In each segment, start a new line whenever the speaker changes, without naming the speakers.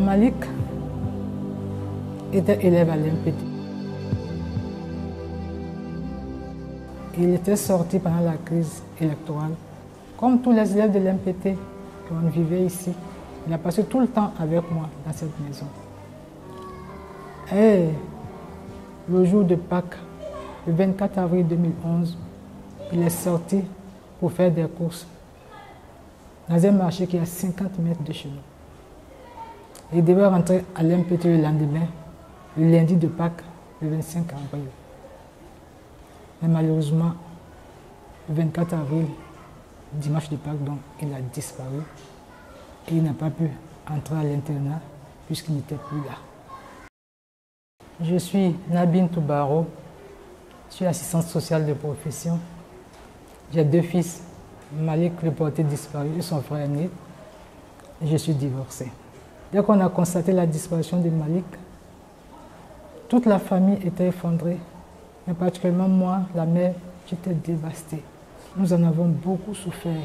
Malik était élève à l'MPT. Il était sorti pendant la crise électorale. Comme tous les élèves de l'MPT qu'on vivait ici, il a passé tout le temps avec moi dans cette maison. Et le jour de Pâques, le 24 avril 2011, il est sorti pour faire des courses dans un marché qui est à 50 mètres de chez nous. Il devait rentrer à l'MPT le lendemain, le lundi de Pâques, le 25 avril. Mais malheureusement, le 24 avril, dimanche de Pâques, donc, il a disparu et il n'a pas pu entrer à l'internat puisqu'il n'était plus là. Je suis Nabine Toubaro, je suis assistante sociale de profession. J'ai 2 fils, Malik le porté disparu et son frère aîné. Je suis divorcée. Dès qu'on a constaté la disparition de Malik, toute la famille était effondrée, mais particulièrement moi, la mère, j'étais dévastée. Nous en avons beaucoup souffert.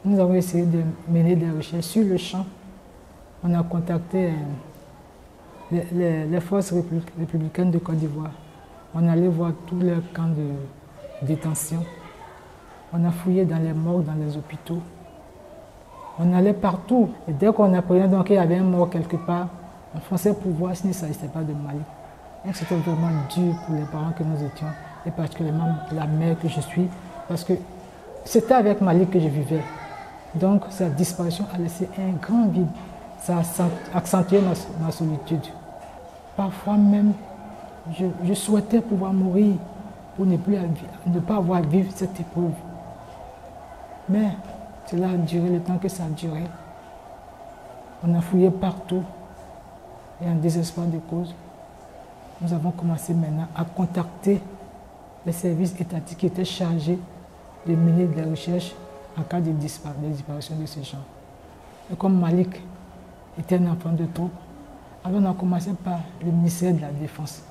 Nous avons essayé de mener des recherches sur le champ. On a contacté les forces républicaines de Côte d'Ivoire. On allait voir tous les camps de détention. On a fouillé dans les morgues, dans les hôpitaux. On allait partout. Et dès qu'on apprenait donc qu'il y avait un mort quelque part, on fonçait pour voir s'il ne s'agissait pas de Malik. Donc c'était vraiment dur pour les parents que nous étions, et particulièrement la mère que je suis, parce que c'était avec Malik que je vivais. Donc sa disparition a laissé un grand vide. Ça a accentué ma solitude. Parfois même, je souhaitais pouvoir mourir pour ne pas avoir à vivre cette épreuve. Mais cela a duré le temps que ça a duré. On a fouillé partout et en désespoir de cause, nous avons commencé maintenant à contacter les services étatiques qui étaient chargés de mener des recherches en cas de disparition de ces gens. Et comme Malik était un enfant de troupe, alors on a commencé par le ministère de la Défense.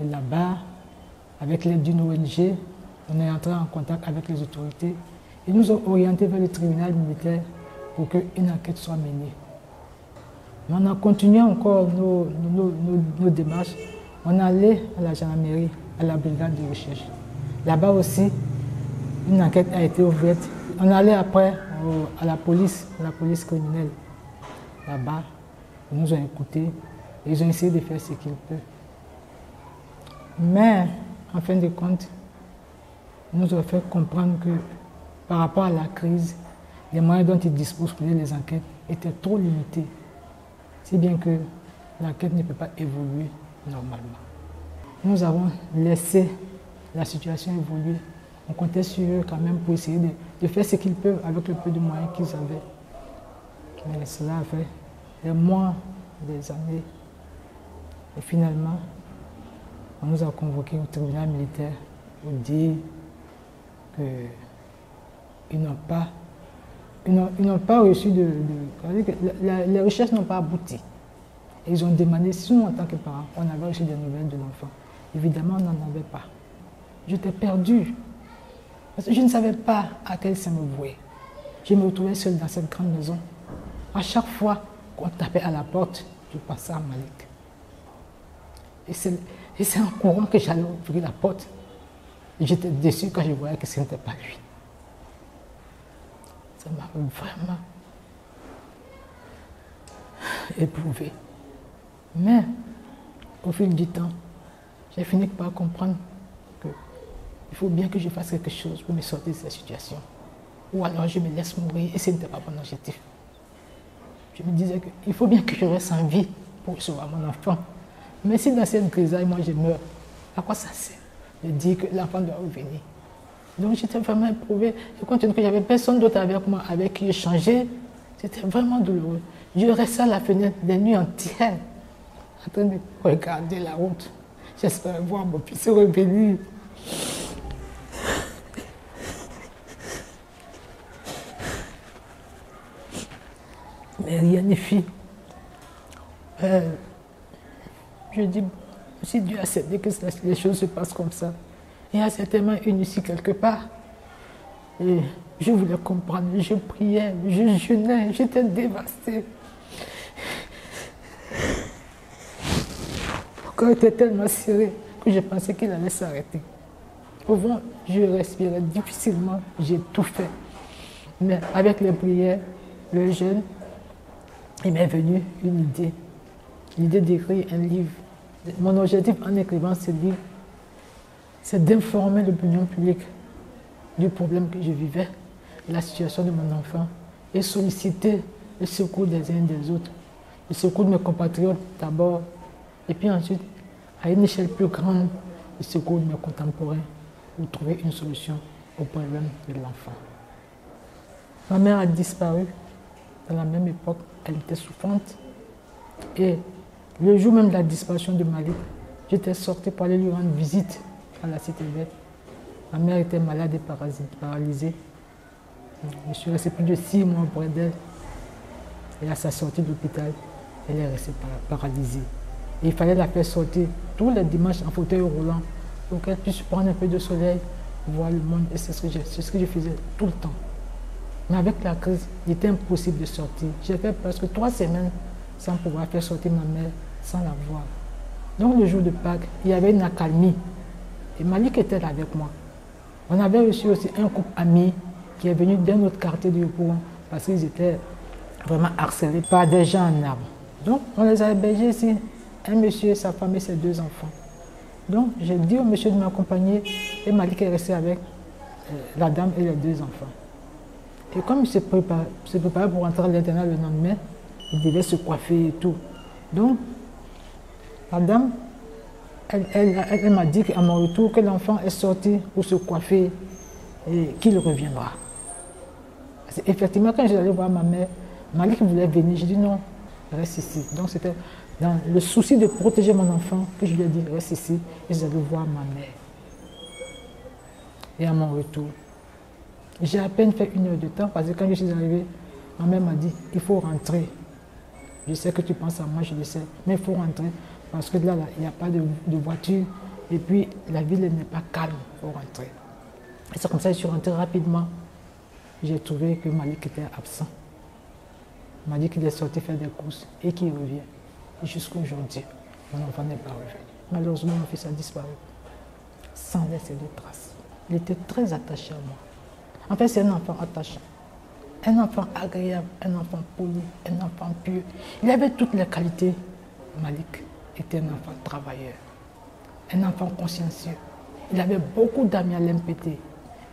Et là-bas, avec l'aide d'une ONG, on est entré en contact avec les autorités. Ils nous ont orientés vers le tribunal militaire pour qu'une enquête soit menée. Mais on a continué encore nos démarches. On allait à la gendarmerie, à la brigade de recherche. Là-bas aussi, une enquête a été ouverte. On allait après à la police criminelle. Là-bas, ils nous ont écoutés et ils ont essayé de faire ce qu'ils peuvent. Mais, en fin de compte, ils nous ont fait comprendre que par rapport à la crise, les moyens dont ils disposent pour les enquêtes étaient trop limités. Si bien que l'enquête ne peut pas évoluer normalement. Nous avons laissé la situation évoluer. On comptait sur eux quand même pour essayer de faire ce qu'ils peuvent avec le peu de moyens qu'ils avaient. Mais cela a fait des mois, des années. Et finalement, on nous a convoqués au tribunal militaire pour dire qu'ils n'ont pas reçu les recherches n'ont pas abouti. Et ils ont demandé si nous, en tant que parents, on avait reçu des nouvelles de l'enfant. Évidemment, on n'en avait pas. J'étais perdue. Parce que je ne savais pas à quel sein me vouer. Je me retrouvais seule dans cette grande maison. À chaque fois qu'on tapait à la porte, je passais à Malik. Et c'est en courant que j'allais ouvrir la porte. J'étais déçue quand je voyais que ce n'était pas lui. Ça m'a vraiment éprouvée. Mais, au fil du temps, j'ai fini par comprendre qu'il faut bien que je fasse quelque chose pour me sortir de cette situation. Ou alors je me laisse mourir et ce n'était pas mon objectif. Je me disais qu'il faut bien que je reste en vie pour sauver mon enfant. Mais si dans cette grisaille, moi je meurs, à quoi ça sert de dire que l'enfant doit revenir? Donc j'étais vraiment éprouvée. Et compte tenu que j'avais personne d'autre avec moi, avec qui échanger, c'était vraiment douloureux. Je restais à la fenêtre des nuits entières, en train de regarder la route. J'espérais voir mon fils revenir. Mais rien n'est fait. Je dis, si Dieu a accepté que les choses se passent comme ça, il y a certainement une issue quelque part. Et Je voulais comprendre, je priais, je jeûnais, j'étais dévastée. Mon corps était tellement serré que je pensais qu'il allait s'arrêter. Au fond, je respirais difficilement, j'ai tout fait. Mais avec les prières, le jeûne, il m'est venu une idée. L'idée d'écrire un livre. Mon objectif en écrivant ce livre, c'est d'informer l'opinion publique du problème que je vivais, la situation de mon enfant, et solliciter le secours des uns et des autres, le secours de mes compatriotes d'abord, et puis ensuite, à une échelle plus grande, le secours de mes contemporains pour trouver une solution au problème de l'enfant. Ma mère a disparu dans la même époque, elle était souffrante, et le jour même de la disparition de Malik, j'étais sortie pour aller lui rendre visite à la Cité Verte. Ma mère était malade et paralysée. Je suis restée plus de 6 mois auprès d'elle. Et à sa sortie de l'hôpital, elle est restée paralysée. Et il fallait la faire sortir tous les dimanches en fauteuil roulant pour qu'elle puisse prendre un peu de soleil, voir le monde. Et c'est ce que je faisais tout le temps. Mais avec la crise, il était impossible de sortir. J'ai fait presque 3 semaines sans pouvoir faire sortir ma mère, sans la voir. Donc le jour de Pâques, il y avait une accalmie. Et Malik était là avec moi. On avait reçu aussi un couple ami qui est venu d'un autre quartier du Yopougon parce qu'ils étaient vraiment harcelés par des gens en arbre. Donc on les a hébergés ici, un monsieur, sa femme et ses 2 enfants. Donc j'ai dit au monsieur de m'accompagner et Malik est resté avec la dame et les 2 enfants. Et comme il se préparait pour rentrer à l'internat le lendemain, il devait se coiffer et tout. Donc la dame, elle m'a dit à mon retour que l'enfant est sorti pour se coiffer et qu'il reviendra. Effectivement, quand j'allais voir ma mère, Malik voulait venir. J'ai dit non, reste ici. Donc c'était dans le souci de protéger mon enfant que je lui ai dit reste ici et j'allais voir ma mère. Et à mon retour, j'ai à peine fait 1 heure de temps parce que quand je suis arrivé, ma mère m'a dit il faut rentrer. Je sais que tu penses à moi, je le sais, mais il faut rentrer. Parce que là, il n'y a pas de voiture et puis la ville n'est pas calme pour rentrer. Et c'est comme ça que je suis rentré rapidement. J'ai trouvé que Malik était absent. Il m'a dit qu'il est sorti faire des courses et qu'il revient. Et jusqu'à aujourd'hui, mon enfant n'est pas revenu. Malheureusement, mon fils a disparu sans laisser de traces. Il était très attaché à moi. En fait, c'est un enfant attachant. Un enfant agréable, un enfant poli, un enfant pur. Il avait toutes les qualités. Malik était un enfant travailleur, un enfant consciencieux. Il avait beaucoup d'amis à l'MPT.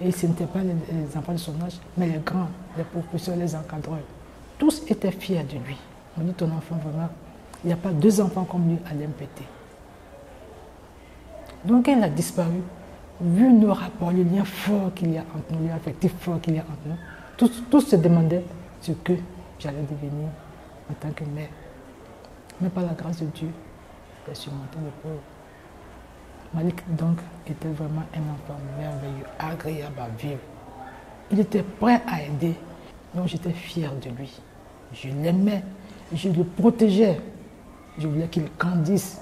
Et ce n'étaient pas les enfants de son âge, mais les grands, les professeurs, les encadreurs. Tous étaient fiers de lui. On dit ton enfant vraiment, il n'y a pas 2 enfants comme lui à l'MPT. Donc quand il a disparu, vu nos rapports, le lien fort qu'il y a entre nous, le lien affectif fort qu'il y a entre nous, tous se demandaient ce que j'allais devenir en tant que mère. Mais par la grâce de Dieu, j'ai surmonté le pauvre. Malik donc était vraiment un enfant merveilleux, agréable à vivre. Il était prêt à aider, donc j'étais fière de lui. Je l'aimais, je le protégeais. Je voulais qu'il grandisse.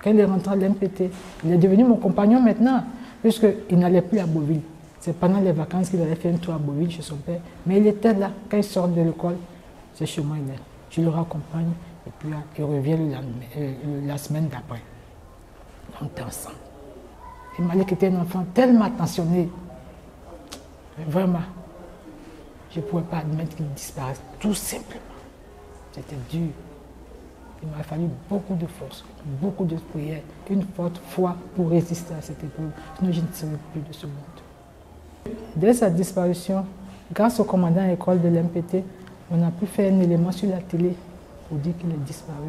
Quand il est rentré à l'MPT, il est devenu mon compagnon maintenant, puisqu'il n'allait plus à Beauville. C'est pendant les vacances qu'il allait faire un tour à Beauville chez son père. Mais il était là, quand il sort de l'école, c'est chez moi, il est. Je le raccompagne et puis il revient la semaine d'après. On était ensemble. Et Malik était un enfant tellement attentionné. Vraiment, je ne pouvais pas admettre qu'il disparaisse, tout simplement. C'était dur. Il m'a fallu beaucoup de force, beaucoup de prières, une forte foi pour résister à cette épreuve. Sinon, je ne serais plus de ce monde. Dès sa disparition, grâce au commandant à l'école de l'MPT, on a pu faire un élément sur la télé pour dire qu'il est disparu.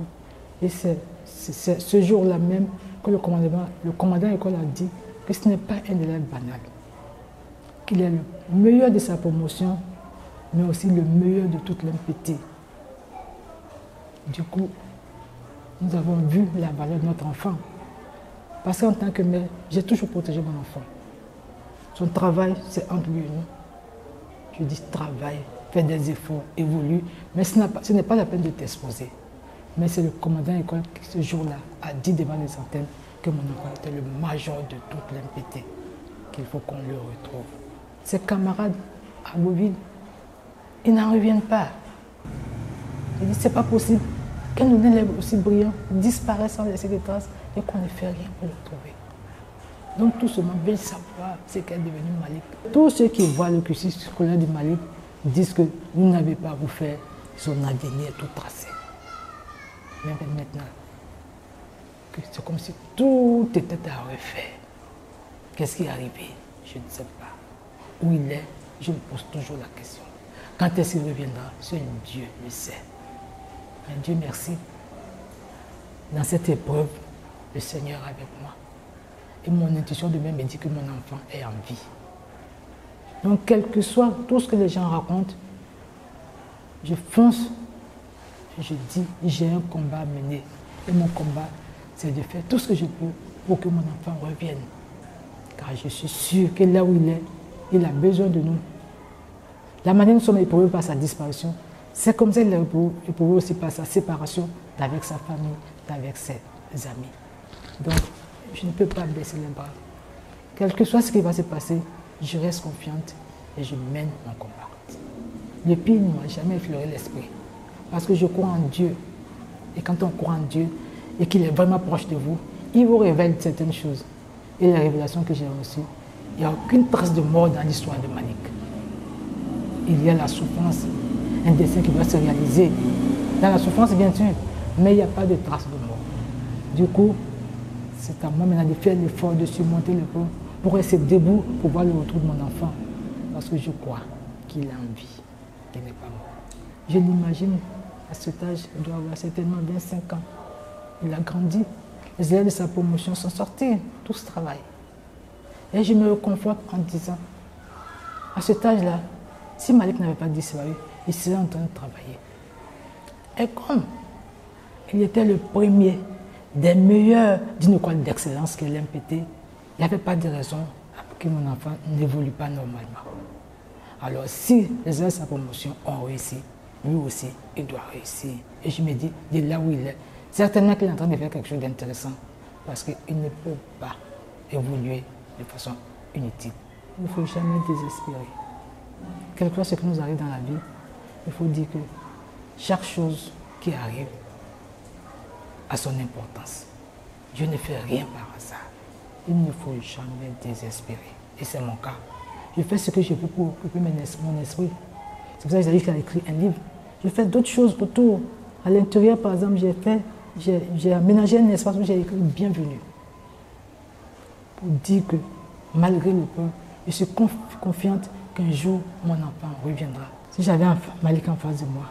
Et c'est ce jour-là même que le commandant à l'école a dit que ce n'est pas un élève banal, qu'il est le meilleur de sa promotion, mais aussi le meilleur de toute l'MPT. Du coup, nous avons vu la valeur de notre enfant. Parce qu'en tant que mère, j'ai toujours protégé mon enfant. Son travail, c'est entre lui et nous. Je dis travail, fais des efforts, évolue, mais ce n'est pas la peine de t'exposer. Mais c'est le commandant de l'école qui, ce jour-là, a dit devant les antennes que mon enfant était le major de toute l'MPT, qu'il faut qu'on le retrouve. Ses camarades à Beauville. Ils n'en reviennent pas. J'ai dit, c'est pas possible qu'un élève aussi brillant disparaisse sans laisser des traces et qu'on ne fait rien pour le retrouver. Donc tout ce monde veut savoir ce qu'est devenu Malik. Tous ceux qui voient le cursus scolaire de Malik disent que vous n'avez pas à vous faire son avenir tout tracé. Mais maintenant, c'est comme si tout était à refaire. Qu'est-ce qui est arrivé? Je ne sais pas. Où il est, je me pose toujours la question. Quand est-ce qu'il reviendra? Seul Dieu le sait. Mais Dieu merci. Dans cette épreuve, le Seigneur est avec moi. Et mon intuition de même me dit que mon enfant est en vie. Donc, quel que soit tout ce que les gens racontent, je fonce, je dis, j'ai un combat à mener. Et mon combat, c'est de faire tout ce que je peux pour que mon enfant revienne. Car je suis sûr que là où il est, il a besoin de nous. La manière dont nous sommes éprouvés par sa disparition, c'est comme ça qu'il est éprouvé aussi par sa séparation d'avec sa famille, d'avec ses amis. Donc, je ne peux pas baisser les bras. Quel que soit ce qui va se passer, je reste confiante et je mène mon combat. Le pire ne m'a jamais effleuré l'esprit. Parce que je crois en Dieu. Et quand on croit en Dieu et qu'il est vraiment proche de vous, il vous révèle certaines choses. Et les révélations que j'ai reçues, il n'y a aucune trace de mort dans l'histoire de Malik. Il y a la souffrance, un dessein qui doit se réaliser. Dans la souffrance, bien sûr, mais il n'y a pas de trace de mort. Du coup, c'est à moi maintenant de faire l'effort de surmonter le problème pour rester debout, pour voir le retour de mon enfant. Parce que je crois qu'il est en vie, qu'il n'est pas mort. Je l'imagine, à cet âge, il doit avoir certainement 25 ans. Il a grandi. Les élèves de sa promotion sont sortis, tous travaillent. Et je me reconforte en disant, à cet âge-là, si Malik n'avait pas disparu, il serait en train de travailler. Et comme il était le premier des meilleurs d'une école d'excellence qu'est l'MPT, il n'y avait pas de raison pour que mon enfant n'évolue pas normalement. Alors si les élèves de sa promotion ont réussi, lui aussi, il doit réussir. Et je me dis, de là où il est, certainement qu'il est en train de faire quelque chose d'intéressant, parce qu'il ne peut pas évoluer de façon inutile. Il ne faut jamais désespérer. Quel que soit ce qui nous arrive dans la vie, il faut dire que chaque chose qui arrive a son importance. Dieu ne fait rien par hasard. Il ne faut jamais désespérer. Et c'est mon cas. Je fais ce que je peux pour occuper mon esprit. C'est pour ça que j'ai dit qu'il a écrit un livre. Je fais d'autres choses autour. À l'intérieur, par exemple, j'ai aménagé un espace où j'ai écrit Bienvenue. Pour dire que malgré le peur, je suis confiante qu'un jour, mon enfant reviendra. Si j'avais un Malik en face de moi,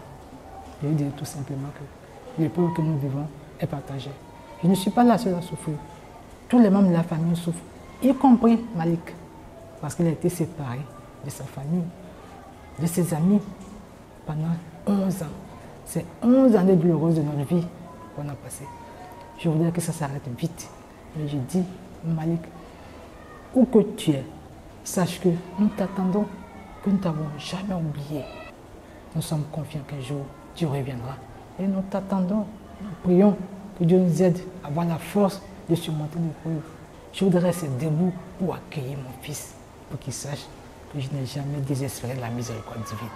je lui dirais tout simplement que le peur que nous vivons est partagé. Je ne suis pas la seule à souffrir. Tous les membres de la famille souffrent, y compris Malik, parce qu'il a été séparé de sa famille, de ses amis, pendant 11 ans. C'est 11 années douloureuses de notre vie qu'on a passées. Je voudrais que ça s'arrête vite. Mais je dis, Malik, où que tu es, sache que nous t'attendons, que nous ne t'avons jamais oublié. Nous sommes confiants qu'un jour, tu reviendras. Et nous t'attendons. Nous prions que Dieu nous aide à avoir la force de surmonter l'épreuve. Je voudrais rester debout pour accueillir mon fils, pour qu'il sache que je n'ai jamais désespéré de la miséricorde divine.